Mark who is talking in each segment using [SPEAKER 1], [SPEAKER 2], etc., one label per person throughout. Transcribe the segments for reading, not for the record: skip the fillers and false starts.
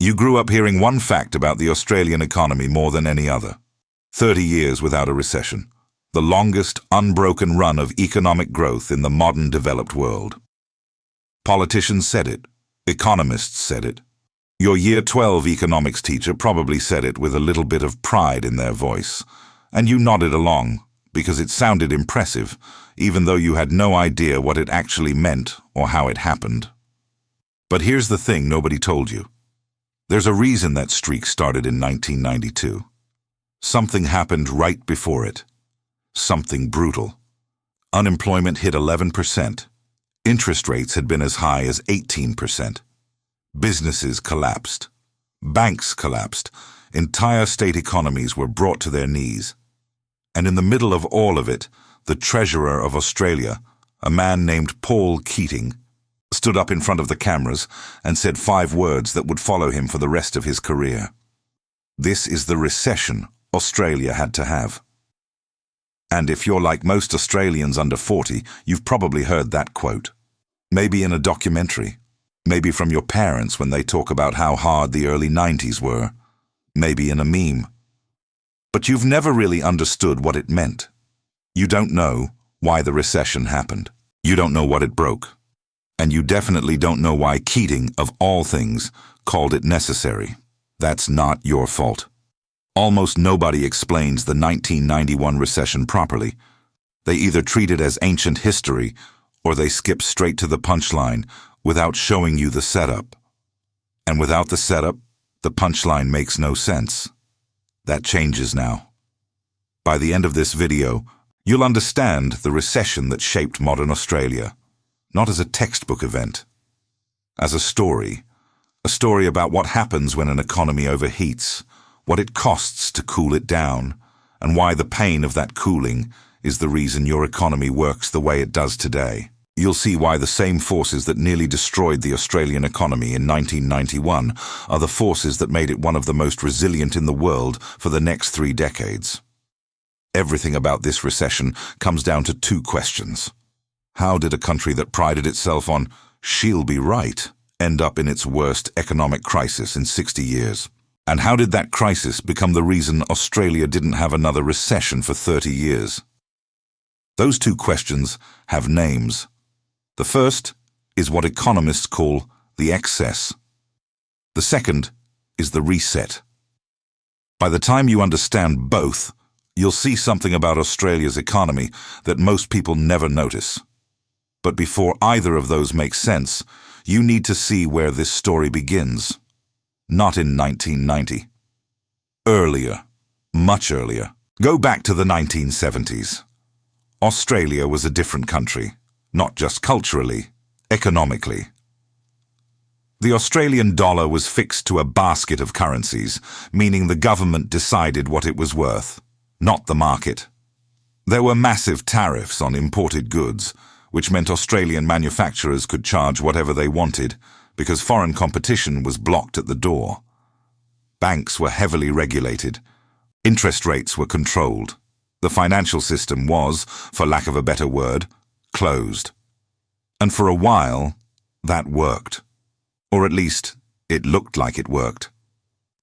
[SPEAKER 1] You grew up hearing one fact about the Australian economy more than any other. 30 years without a recession. The longest, unbroken run of economic growth in the modern developed world. Politicians said it. Economists said it. Your Year 12 economics teacher probably said it with a little bit of pride in their voice. And you nodded along, because it sounded impressive, even though you had no idea what it actually meant or how it happened. But here's the thing nobody told you. There's a reason that streak started in 1992. Something happened right before it. Something brutal. Unemployment hit 11%. Interest rates had been as high as 18%. Businesses collapsed. Banks collapsed. Entire state economies were brought to their knees. And in the middle of all of it, the Treasurer of Australia, a man named Paul Keating, stood up in front of the cameras and said 5 words that would follow him for the rest of his career. This is the recession Australia had to have. And if you're like most Australians under 40, you've probably heard that quote. Maybe in a documentary. Maybe from your parents when they talk about how hard the early 90s were. Maybe in a meme. But you've never really understood what it meant. You don't know why the recession happened. You don't know what it broke. And you definitely don't know why Keating, of all things, called it necessary. That's not your fault. Almost nobody explains the 1991 recession properly. They either treat it as ancient history, or they skip straight to the punchline without showing you the setup. And without the setup, the punchline makes no sense. That changes now. By the end of this video, you'll understand the recession that shaped modern Australia. Not as a textbook event, as a story about what happens when an economy overheats, what it costs to cool it down, and why the pain of that cooling is the reason your economy works the way it does today. You'll see why the same forces that nearly destroyed the Australian economy in 1991 are the forces that made it one of the most resilient in the world for the next 3 decades. Everything about this recession comes down to 2 questions. How did a country that prided itself on "she'll be right" end up in its worst economic crisis in 60 years? And how did that crisis become the reason Australia didn't have another recession for 30 years? Those 2 questions have names. The first is what economists call the excess. The second is the reset. By the time you understand both, you'll see something about Australia's economy that most people never notice. But before either of those makes sense, you need to see where this story begins. Not in 1990. Earlier. Much earlier. Go back to the 1970s. Australia was a different country. Not just culturally, economically. The Australian dollar was fixed to a basket of currencies, meaning the government decided what it was worth, not the market. There were massive tariffs on imported goods, which meant Australian manufacturers could charge whatever they wanted because foreign competition was blocked at the door. Banks were heavily regulated. Interest rates were controlled. The financial system was, for lack of a better word, closed. And for a while, that worked. Or at least, it looked like it worked.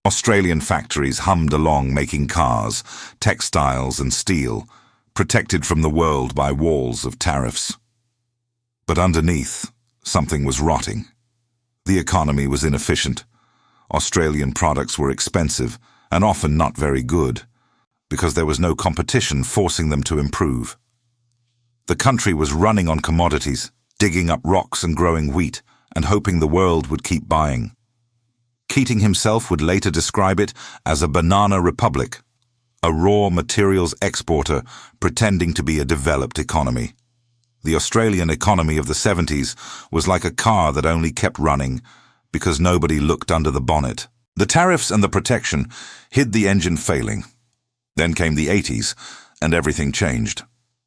[SPEAKER 1] Australian factories hummed along making cars, textiles and steel, protected from the world by walls of tariffs. But underneath, something was rotting. The economy was inefficient. Australian products were expensive and often not very good, because there was no competition forcing them to improve. The country was running on commodities, digging up rocks and growing wheat, and hoping the world would keep buying. Keating himself would later describe it as a banana republic, a raw materials exporter pretending to be a developed economy. The Australian economy of the 70s was like a car that only kept running because nobody looked under the bonnet. The tariffs and the protection hid the engine failing. Then came the 80s, and everything changed.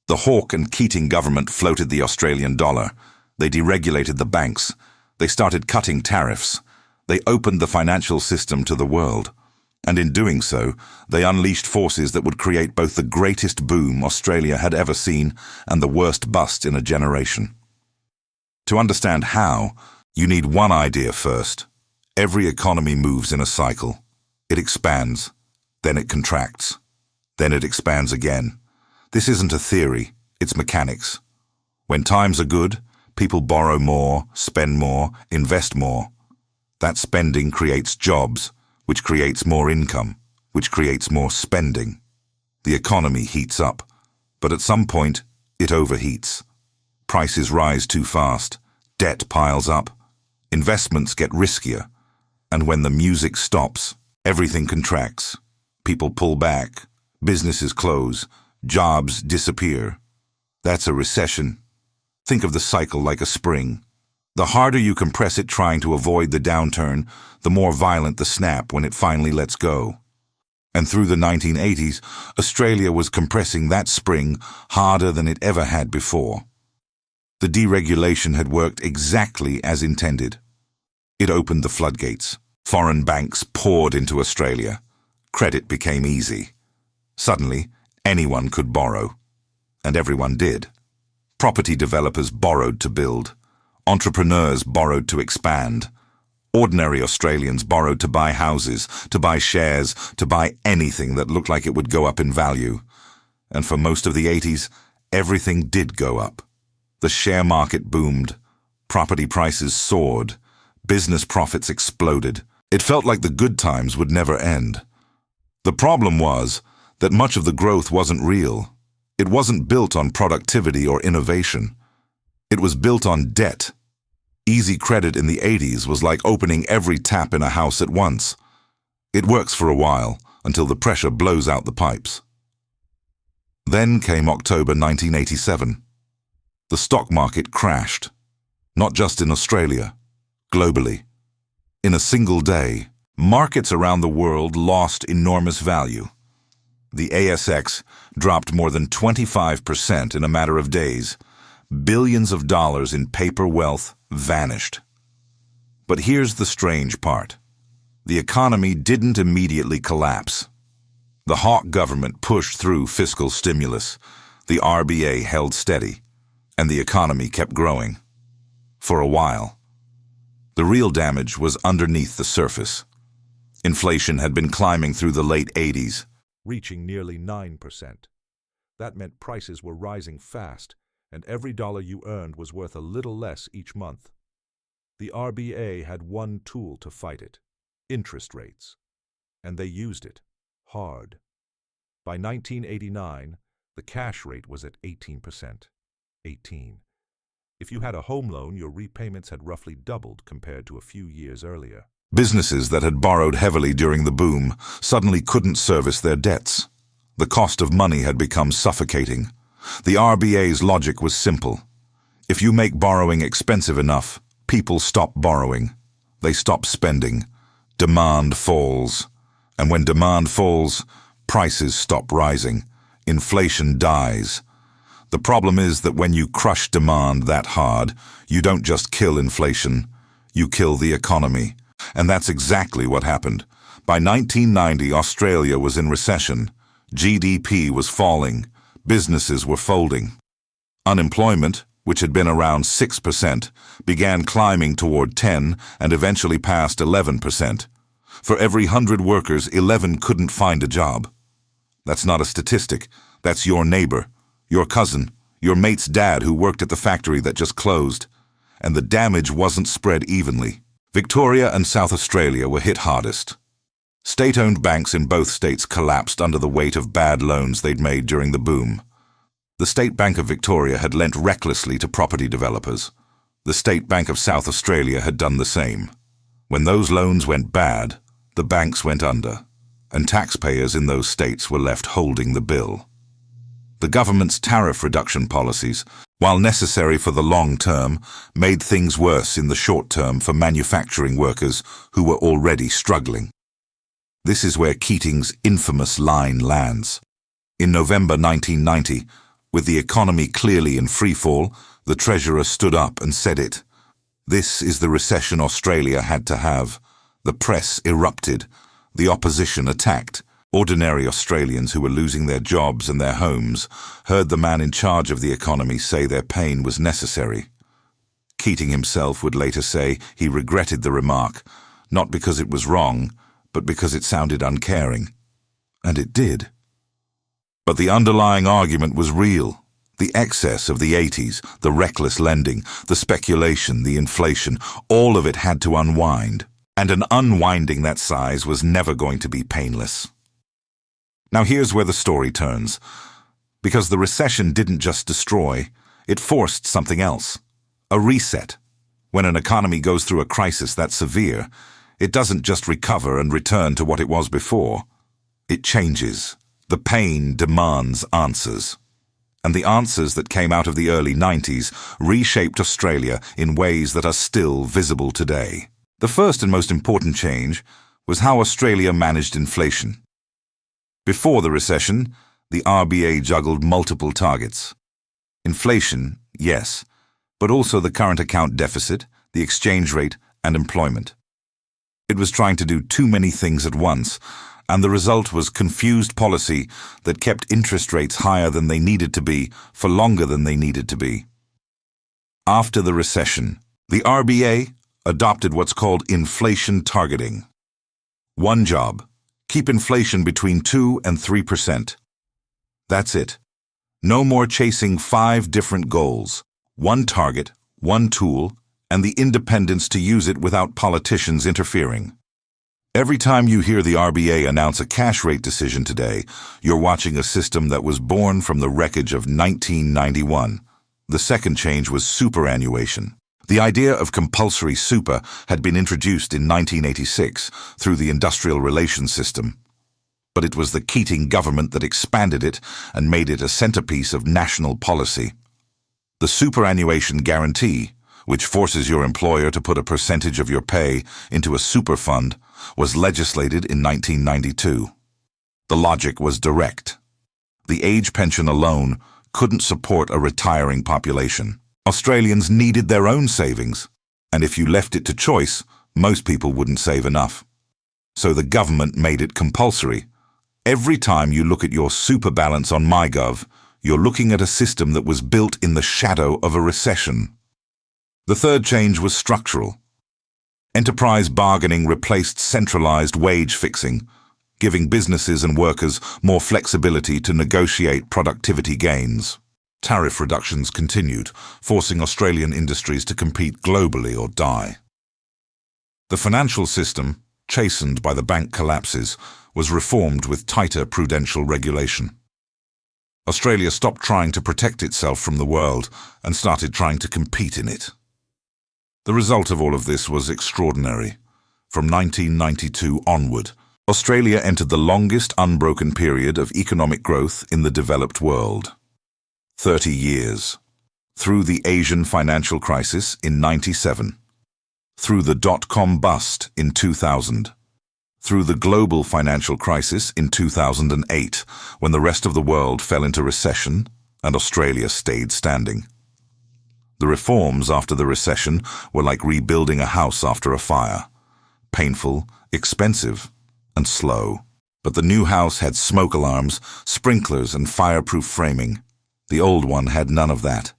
[SPEAKER 1] The Hawke and Keating government floated the Australian dollar. They deregulated the banks. They started cutting tariffs. They opened the financial system to the world. And in doing so, they unleashed forces that would create both the greatest boom Australia had ever seen and the worst bust in a generation. To understand how, you need one idea first: Every economy moves in a cycle. It expands, then it contracts, then it expands again. This isn't a theory, it's mechanics. When times are good, people borrow more, spend more, invest more. That spending creates jobs, which creates more income, which creates more spending. The economy heats up, but at some point, it overheats. Prices rise too fast, debt piles up, investments get riskier, and when the music stops, everything contracts. People pull back, businesses close, jobs disappear. That's a recession. Think of the cycle like a spring. The harder you compress it trying to avoid the downturn, the more violent the snap when it finally lets go. And through the 1980s, Australia was compressing that spring harder than it ever had before. The deregulation had worked exactly as intended. It opened the floodgates. Foreign banks poured into Australia. Credit became easy. Suddenly, anyone could borrow. And everyone did. Property developers borrowed to build. Entrepreneurs borrowed to expand. Ordinary Australians borrowed to buy houses, to buy shares, to buy anything that looked like it would go up in value. And for most of the 80s, everything did go up. The share market boomed. Property prices soared. Business profits exploded. It felt like the good times would never end. The problem was that much of the growth wasn't real. It wasn't built on productivity or innovation. It was built on debt. Easy credit in the 80s was like opening every tap in a house at once. It works for a while, until the pressure blows out the pipes. Then came October 1987. The stock market crashed. Not just in Australia, globally. In a single day, markets around the world lost enormous value. The ASX dropped more than 25% in a matter of days. Billions of dollars in paper wealth vanished. But here's the strange part. The economy didn't immediately collapse. The Hawke government pushed through fiscal stimulus. The RBA held steady, and the economy kept growing. For a while. The real damage was underneath the surface. Inflation had been climbing through the late 80s,
[SPEAKER 2] reaching nearly 9%. That meant prices were rising fast, and every dollar you earned was worth a little less each month. The RBA had one tool to fight it: interest rates. And they used it hard. By 1989, the cash rate was at 18%. 18. If you had a home loan, your repayments had roughly doubled compared to a few years earlier.
[SPEAKER 1] Businesses that had borrowed heavily during the boom suddenly couldn't service their debts. The cost of money had become suffocating. The RBA's logic was simple. If you make borrowing expensive enough, people stop borrowing. They stop spending. Demand falls. And when demand falls, prices stop rising. Inflation dies. The problem is that when you crush demand that hard, you don't just kill inflation, you kill the economy. And that's exactly what happened. By 1990, Australia was in recession. GDP was falling. Businesses were folding. Unemployment, which had been around 6%, began climbing toward 10 and eventually passed 11%. For every 100 workers, 11 couldn't find a job. That's not a statistic. That's your neighbor, your cousin, your mate's dad who worked at the factory that just closed. And the damage wasn't spread evenly. Victoria and South Australia were hit hardest. State-owned banks in both states collapsed under the weight of bad loans they'd made during the boom. The State Bank of Victoria had lent recklessly to property developers. The State Bank of South Australia had done the same. When those loans went bad, the banks went under, and taxpayers in those states were left holding the bill. The government's tariff reduction policies, while necessary for the long term, made things worse in the short term for manufacturing workers who were already struggling. This is where Keating's infamous line lands. In November 1990, with the economy clearly in freefall, the Treasurer stood up and said it. This is the recession Australia had to have. The press erupted. The opposition attacked. Ordinary Australians who were losing their jobs and their homes heard the man in charge of the economy say their pain was necessary. Keating himself would later say he regretted the remark, not because it was wrong, but because it sounded uncaring. And it did. But the underlying argument was real. The excess of the 80s, the reckless lending, the speculation, the inflation, all of it had to unwind. And an unwinding that size was never going to be painless. Now here's where the story turns. Because the recession didn't just destroy, it forced something else. A reset. When an economy goes through a crisis that severe, it doesn't just recover and return to what it was before. It changes. The pain demands answers. And the answers that came out of the early 90s reshaped Australia in ways that are still visible today. The first and most important change was how Australia managed inflation. Before the recession, the RBA juggled multiple targets. Inflation, yes, but also the current account deficit, the exchange rate, and employment. It was trying to do too many things at once, and the result was confused policy that kept interest rates higher than they needed to be for longer than they needed to be. After the recession, the RBA adopted what's called inflation targeting. One job: keep inflation between 2 and 3%. That's it. No more chasing 5 different goals. One target, one tool, and the independence to use it without politicians interfering. Every time you hear the RBA announce a cash rate decision today, you're watching a system that was born from the wreckage of 1991. The second change was superannuation. The idea of compulsory super had been introduced in 1986 through the industrial relations system. But it was the Keating government that expanded it and made it a centerpiece of national policy. The superannuation guarantee, which forces your employer to put a percentage of your pay into a super fund, was legislated in 1992. The logic was direct. The age pension alone couldn't support a retiring population. Australians needed their own savings, and if you left it to choice, most people wouldn't save enough. So the government made it compulsory. Every time you look at your super balance on MyGov, you're looking at a system that was built in the shadow of a recession. The third change was structural. Enterprise bargaining replaced centralized wage fixing, giving businesses and workers more flexibility to negotiate productivity gains. Tariff reductions continued, forcing Australian industries to compete globally or die. The financial system, chastened by the bank collapses, was reformed with tighter prudential regulation. Australia stopped trying to protect itself from the world and started trying to compete in it. The result of all of this was extraordinary. From 1992 onward, Australia entered the longest unbroken period of economic growth in the developed world. 30 years. Through the Asian financial crisis in '97. Through the dot-com bust in 2000. Through the global financial crisis in 2008, when the rest of the world fell into recession and Australia stayed standing. The reforms after the recession were like rebuilding a house after a fire. Painful, expensive, and slow. But the new house had smoke alarms, sprinklers, and fireproof framing. The old one had none of that.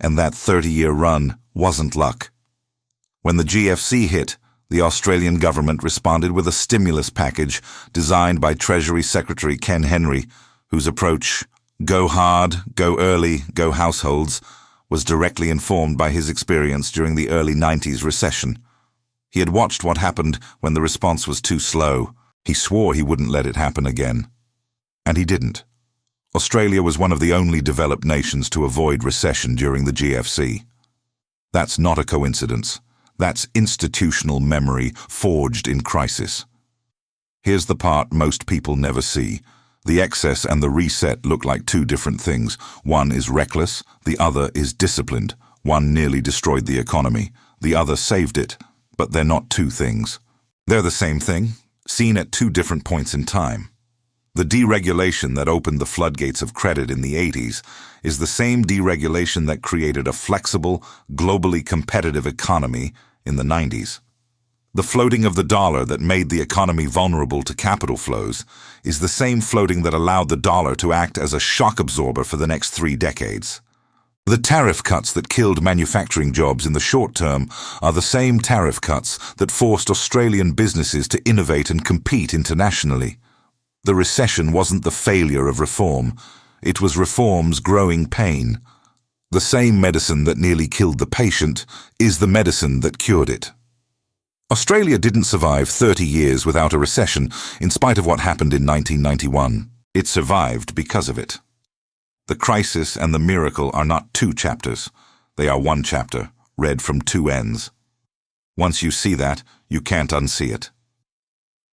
[SPEAKER 1] And that 30-year run wasn't luck. When the GFC hit, the Australian government responded with a stimulus package designed by Treasury Secretary Ken Henry, whose approach, go hard, go early, go households, was directly informed by his experience during the early 90s recession. He had watched what happened when the response was too slow. He swore he wouldn't let it happen again. And he didn't. Australia was one of the only developed nations to avoid recession during the GFC. That's not a coincidence. That's institutional memory forged in crisis. Here's the part most people never see. The excess and the reset look like two different things. One is reckless, the other is disciplined. One nearly destroyed the economy, the other saved it, but they're not two things. They're the same thing, seen at two different points in time. The deregulation that opened the floodgates of credit in the 80s is the same deregulation that created a flexible, globally competitive economy in the 90s. The floating of the dollar that made the economy vulnerable to capital flows is the same floating that allowed the dollar to act as a shock absorber for the next 3 decades. The tariff cuts that killed manufacturing jobs in the short term are the same tariff cuts that forced Australian businesses to innovate and compete internationally. The recession wasn't the failure of reform, it was reform's growing pain. The same medicine that nearly killed the patient is the medicine that cured it. Australia didn't survive 30 years without a recession in spite of what happened in 1991. It survived because of it. The crisis and the miracle are not two chapters. They are one chapter, read from two ends. Once you see that, you can't unsee it.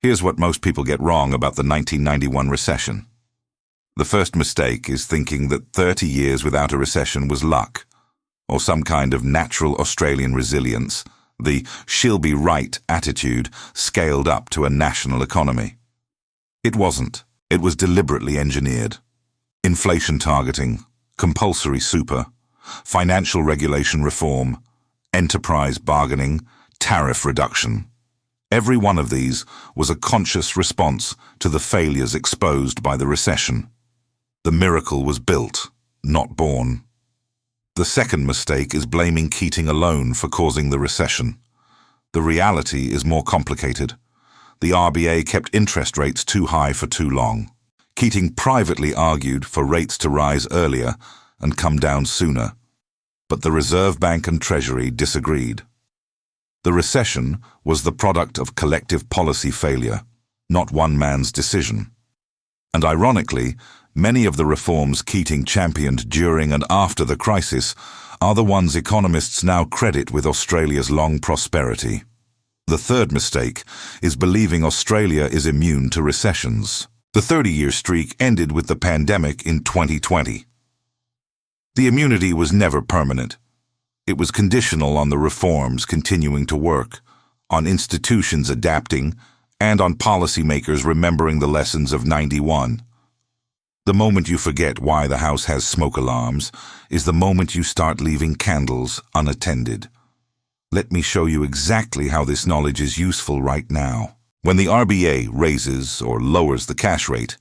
[SPEAKER 1] Here's what most people get wrong about the 1991 recession. The first mistake is thinking that 30 years without a recession was luck, or some kind of natural Australian resilience, the "she'll be right" attitude scaled up to a national economy. It wasn't. It was deliberately engineered. Inflation targeting, compulsory super, financial regulation reform, enterprise bargaining, tariff reduction. Every one of these was a conscious response to the failures exposed by the recession. The miracle was built, not born. The second mistake is blaming Keating alone for causing the recession. The reality is more complicated. The RBA kept interest rates too high for too long. Keating privately argued for rates to rise earlier and come down sooner. But the Reserve Bank and Treasury disagreed. The recession was the product of collective policy failure, not one man's decision. And ironically, many of the reforms Keating championed during and after the crisis are the ones economists now credit with Australia's long prosperity. The third mistake is believing Australia is immune to recessions. The 30-year streak ended with the pandemic in 2020. The immunity was never permanent. It was conditional on the reforms continuing to work, on institutions adapting, and on policymakers remembering the lessons of '91. The moment you forget why the house has smoke alarms is the moment you start leaving candles unattended. Let me show you exactly how this knowledge is useful right now. When the RBA raises or lowers the cash rate,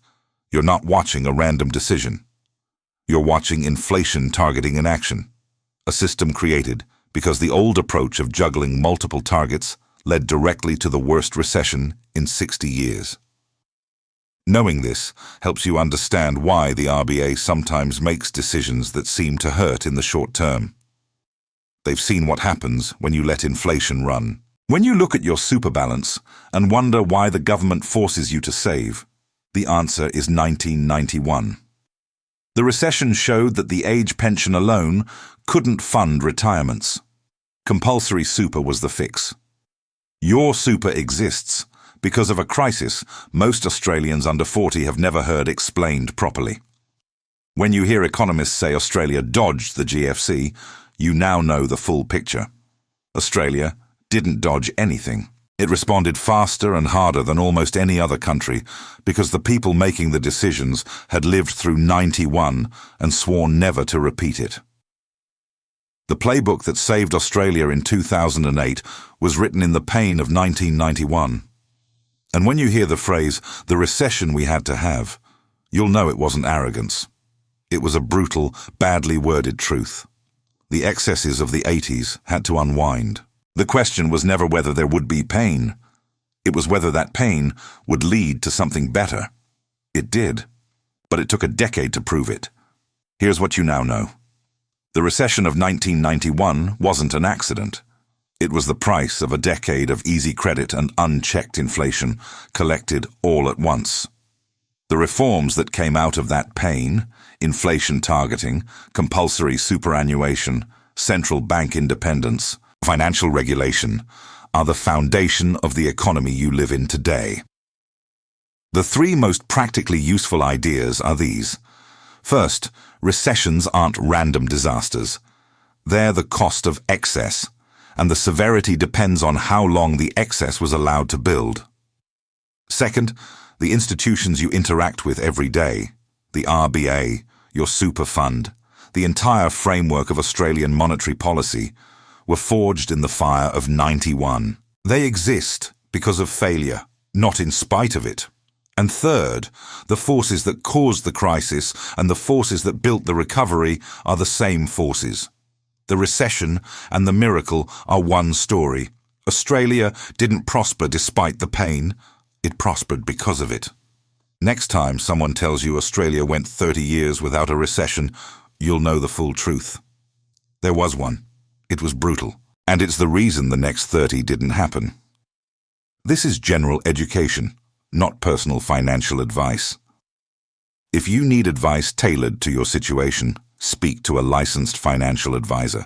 [SPEAKER 1] you're not watching a random decision. You're watching inflation targeting in action, a system created because the old approach of juggling multiple targets led directly to the worst recession in 60 years. Knowing this helps you understand why the RBA sometimes makes decisions that seem to hurt in the short term. They've seen what happens when you let inflation run. When you look at your super balance and wonder why the government forces you to save, the answer is 1991. The recession showed that the age pension alone couldn't fund retirements. Compulsory super was the fix. Your super exists because of a crisis most Australians under 40 have never heard explained properly. When you hear economists say Australia dodged the GFC, you now know the full picture. Australia didn't dodge anything. It responded faster and harder than almost any other country because the people making the decisions had lived through '91 and sworn never to repeat it. The playbook that saved Australia in 2008 was written in the pain of 1991. And when you hear the phrase, "the recession we had to have," you'll know it wasn't arrogance. It was a brutal, badly worded truth. The excesses of the '80s had to unwind. The question was never whether there would be pain. It was whether that pain would lead to something better. It did, but it took a decade to prove it. Here's what you now know. The recession of 1991 wasn't an accident. It was the price of a decade of easy credit and unchecked inflation, collected all at once. The reforms that came out of that pain, inflation targeting, compulsory superannuation, central bank independence, financial regulation, are the foundation of the economy you live in today. The three most practically useful ideas are these. First, recessions aren't random disasters. They're the cost of excess, and the severity depends on how long the excess was allowed to build. Second, the institutions you interact with every day, the RBA, your super fund, the entire framework of Australian monetary policy, were forged in the fire of '91. They exist because of failure, not in spite of it. And third, the forces that caused the crisis and the forces that built the recovery are the same forces. The recession and the miracle are one story. Australia didn't prosper despite the pain. It prospered because of it. Next time someone tells you Australia went 30 years without a recession, you'll know the full truth. There was one. It was brutal. And it's the reason the next 30 didn't happen. This is general education, not personal financial advice. If you need advice tailored to your situation, speak to a licensed financial advisor.